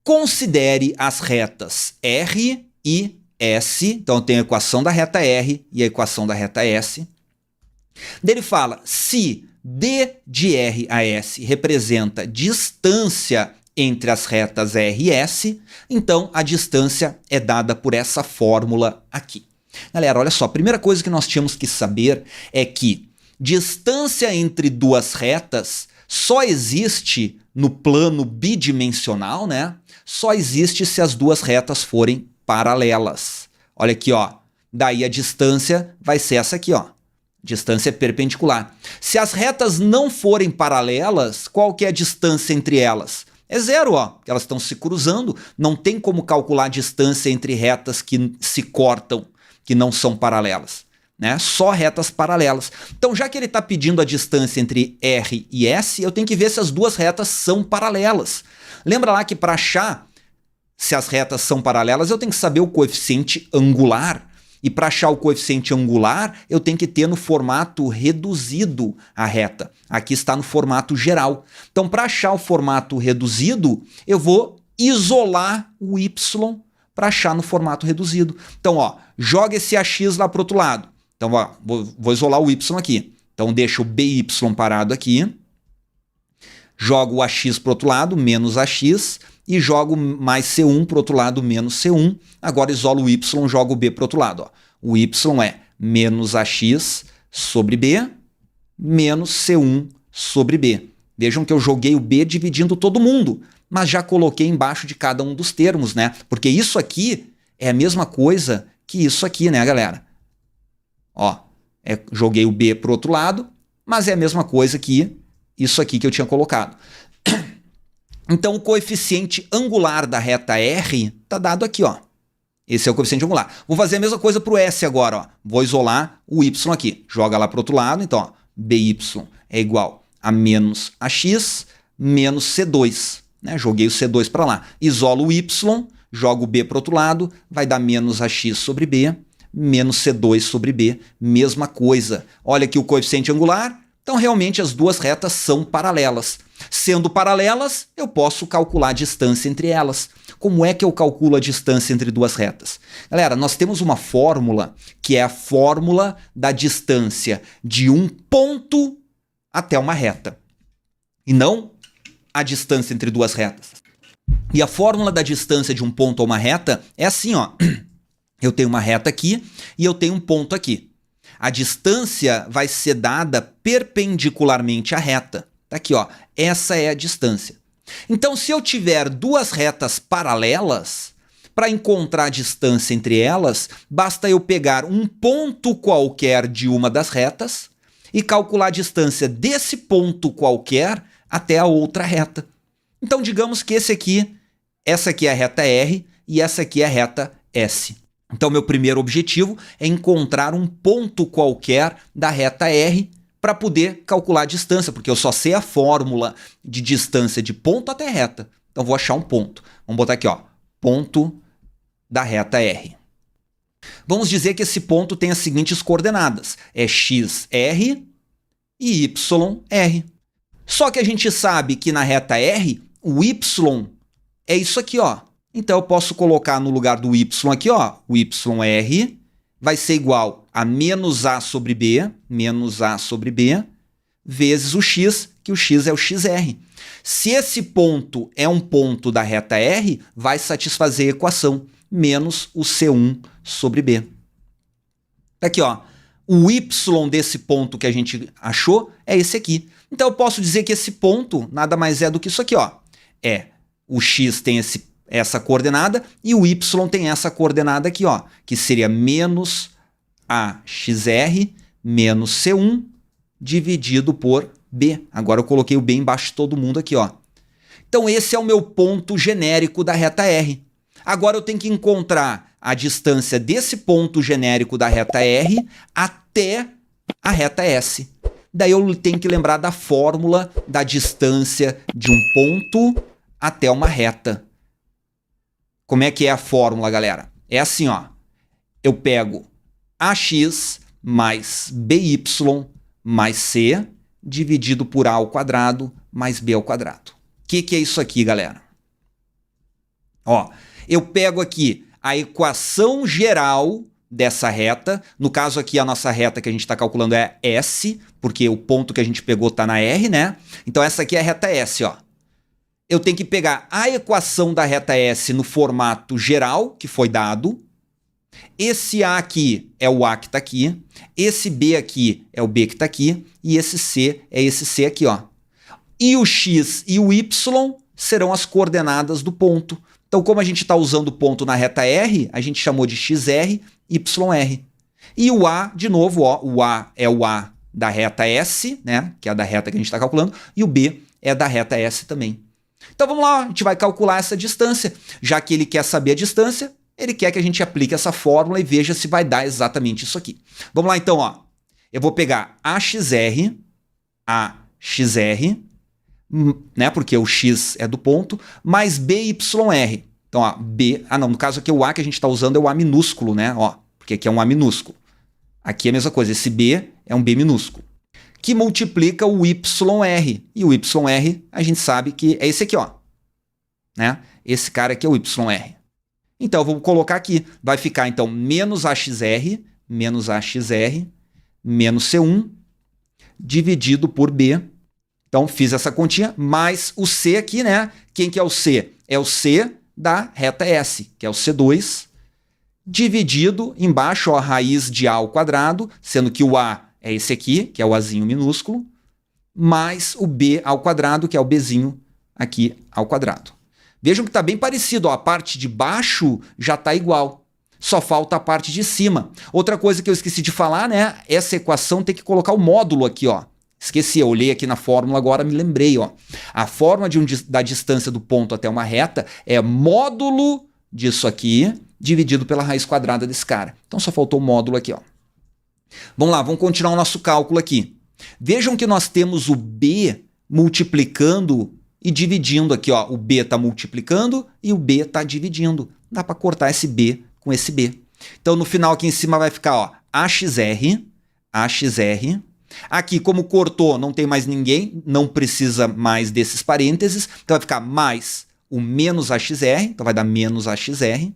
Considere as retas R e S. Então, eu tenho a equação da reta R e a equação da reta S. Daí ele fala, se D de R a S representa distância entre as retas R e S, então a distância é dada por essa fórmula aqui. Galera, olha só, a primeira coisa que nós tínhamos que saber é que distância entre duas retas só existe no plano bidimensional, né? Só existe se as duas retas forem paralelas. Olha aqui, ó. Daí a distância vai ser essa aqui, ó. Distância perpendicular. Se as retas não forem paralelas, qual que é a distância entre elas? É zero, ó. Elas estão se cruzando. Não tem como calcular a distância entre retas que se cortam, que não são paralelas, né? Só retas paralelas. Então, já que ele está pedindo a distância entre R e S, eu tenho que ver se as duas retas são paralelas. Lembra lá que para achar se as retas são paralelas, eu tenho que saber o coeficiente angular. E para achar o coeficiente angular, eu tenho que ter no formato reduzido a reta. Aqui está no formato geral. Então, para achar o formato reduzido, eu vou isolar o y para achar no formato reduzido. Então, ó, joga esse AX lá para o outro lado. Então, ó, vou isolar o y aqui. Então, deixa o BY parado aqui. Jogo o AX para o outro lado, menos AX. E jogo mais C1 para o outro lado, menos C1. Agora isolo o y, jogo o B para o outro lado. Ó. O y é menos AX sobre B, menos C1 sobre B. Vejam que eu joguei o B dividindo todo mundo, mas já coloquei embaixo de cada um dos termos, né? Porque isso aqui é a mesma coisa que isso aqui, né, galera? Ó, joguei o B para o outro lado, mas é a mesma coisa que isso aqui que eu tinha colocado. Então, o coeficiente angular da reta R está dado aqui, ó. Esse é o coeficiente angular. Vou fazer a mesma coisa para o S agora, ó. Vou isolar o Y aqui. Joga lá para o outro lado, então, ó, BY é igual a menos AX menos C2. Né? Joguei o C2 para lá. Isolo o Y, jogo o B para o outro lado, vai dar menos AX sobre B, menos C2 sobre B. Mesma coisa. Olha aqui o coeficiente angular. Então, realmente, as duas retas são paralelas. Sendo paralelas, eu posso calcular a distância entre elas. Como é que eu calculo a distância entre duas retas? Galera, nós temos uma fórmula que é a fórmula da distância de um ponto até uma reta. E não a distância entre duas retas. E a fórmula da distância de um ponto a uma reta é assim, ó. Eu tenho uma reta aqui e eu tenho um ponto aqui. A distância vai ser dada perpendicularmente à reta. Tá aqui, ó. Essa é a distância. Então, se eu tiver duas retas paralelas, para encontrar a distância entre elas, basta eu pegar um ponto qualquer de uma das retas e calcular a distância desse ponto qualquer até a outra reta. Então, digamos que essa aqui é a reta R e essa aqui é a reta S. Então, meu primeiro objetivo é encontrar um ponto qualquer da reta R para poder calcular a distância, porque eu só sei a fórmula de distância de ponto até reta. Então, vou achar um ponto. Vamos botar aqui, ó, ponto da reta R. Vamos dizer que esse ponto tem as seguintes coordenadas. É XR e YR. Só que a gente sabe que na reta R, o Y é isso aqui, ó. Então, eu posso colocar no lugar do Y aqui, ó, o YR vai ser igual a menos A sobre B, vezes o X, que o X é o XR. Se esse ponto é um ponto da reta R, vai satisfazer a equação, menos o C1 sobre B. Aqui, ó, o Y desse ponto que a gente achou é esse aqui. Então, eu posso dizer que esse ponto nada mais é do que isso aqui, ó. O X tem essa coordenada e o Y tem essa coordenada aqui, ó, que seria menos AXR menos C1 dividido por B. Agora eu coloquei o B embaixo de todo mundo aqui, ó. Então esse é o meu ponto genérico da reta R. Agora eu tenho que encontrar a distância desse ponto genérico da reta R até a reta S. Daí eu tenho que lembrar da fórmula da distância de um ponto até uma reta. Como é que é a fórmula, galera? É assim, ó. Eu pego AX mais BY mais C dividido por A ao quadrado mais B ao quadrado. O que é isso aqui, galera? Ó, eu pego aqui a equação geral dessa reta. No caso aqui, a nossa reta que a gente está calculando é S, porque o ponto que a gente pegou está na R, né? Então essa aqui é a reta S, ó. Eu tenho que pegar a equação da reta S no formato geral, que foi dado. Esse A aqui é o A que está aqui. Esse B aqui é o B que está aqui. E esse C é esse C aqui, ó. E o X e o Y serão as coordenadas do ponto. Então, como a gente está usando o ponto na reta R, a gente chamou de XR, YR. E o A, de novo, ó, o A é o A da reta S, né, que é a da reta que a gente está calculando, e o B é da reta S também. Então, vamos lá, a gente vai calcular essa distância. Já que ele quer saber a distância, ele quer que a gente aplique essa fórmula e veja se vai dar exatamente isso aqui. Vamos lá, então, ó. Eu vou pegar AXR, né, porque o X é do ponto, mais BYR. Então, ó, B... Ah, não, no caso aqui o A que a gente está usando é o A minúsculo, né? Ó, porque aqui é um A minúsculo. Aqui é a mesma coisa, esse B é um B minúsculo. Que multiplica o YR. E o YR, a gente sabe que é esse aqui, ó. Né? Esse cara aqui é o YR. Então, eu vou colocar aqui. Vai ficar, então, menos AXR, menos C1, dividido por B. Então, fiz essa continha, mais o C aqui, né? Quem que é o C? É o C da reta S, que é o C2, dividido embaixo, ó, a raiz de A ao quadrado, sendo que o A é esse aqui, que é o Azinho minúsculo, mais o B ao quadrado, que é o Bzinho aqui ao quadrado. Vejam que está bem parecido, ó, a parte de baixo já está igual. Só falta a parte de cima. Outra coisa que eu esqueci de falar, né? Essa equação tem que colocar o módulo aqui, ó. Esqueci, eu olhei aqui na fórmula, agora me lembrei, ó. A fórmula da distância do ponto até uma reta é módulo disso aqui, dividido pela raiz quadrada desse cara. Então só faltou o módulo aqui, ó. Vamos lá, vamos continuar o nosso cálculo aqui. Vejam que nós temos o B multiplicando e dividindo aqui, ó. O B está multiplicando e o B está dividindo. Dá para cortar esse B com esse B. Então no final aqui em cima vai ficar, ó, AXR. Aqui, como cortou, não tem mais ninguém, não precisa mais desses parênteses, então vai ficar mais o menos AXR, então vai dar menos AXR.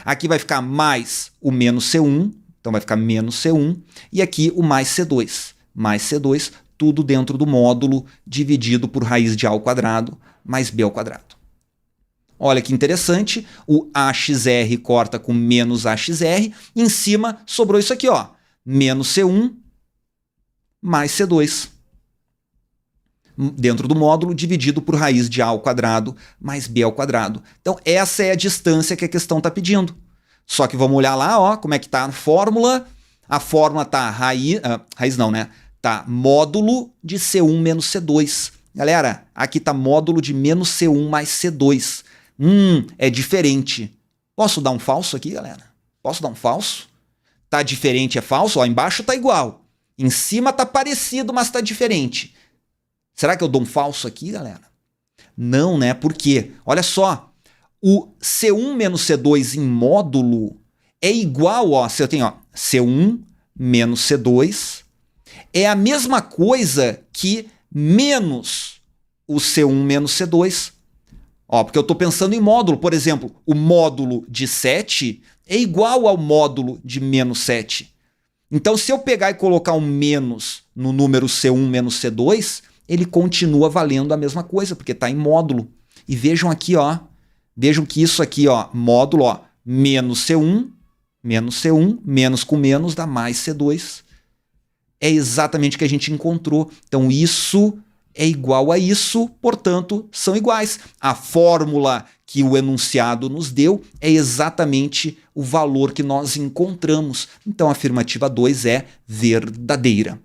Aqui vai ficar mais o menos C1, então vai ficar menos C1. E aqui o mais C2, tudo dentro do módulo dividido por raiz de A ao quadrado mais B ao quadrado. Olha que interessante, o AXR corta com menos AXR, e em cima sobrou isso aqui, ó, menos C1 mais C2, dentro do módulo, dividido por raiz de A ao quadrado mais B ao quadrado. Então, essa é a distância que a questão está pedindo. Só que vamos olhar lá, ó, como é que está a fórmula. A fórmula está raiz não, né? Está módulo de C1 menos C2. Galera, aqui está módulo de menos C1 mais C2. É diferente. Posso dar um falso aqui, galera? Posso dar um falso? Tá diferente, é falso? Ó, embaixo tá igual. Em cima tá parecido, mas tá diferente. Será que eu dou um falso aqui, galera? Não, né? Por quê? Olha só. O C1 menos C2 em módulo é igual, ó. Se eu tenho, ó, C1 menos C2 é a mesma coisa que menos o C1 menos C2. Ó, porque eu estou pensando em módulo. Por exemplo, o módulo de 7 é igual ao módulo de menos 7. Então, se eu pegar e colocar um menos no número C1 menos C2, ele continua valendo a mesma coisa, porque está em módulo. E vejam aqui, ó. Vejam que isso aqui, ó, módulo, ó, menos C1, menos com menos dá mais C2. É exatamente o que a gente encontrou. Então, isso é igual a isso, portanto, são iguais. A fórmula que o enunciado nos deu é exatamente o valor que nós encontramos. Então, a afirmativa 2 é verdadeira.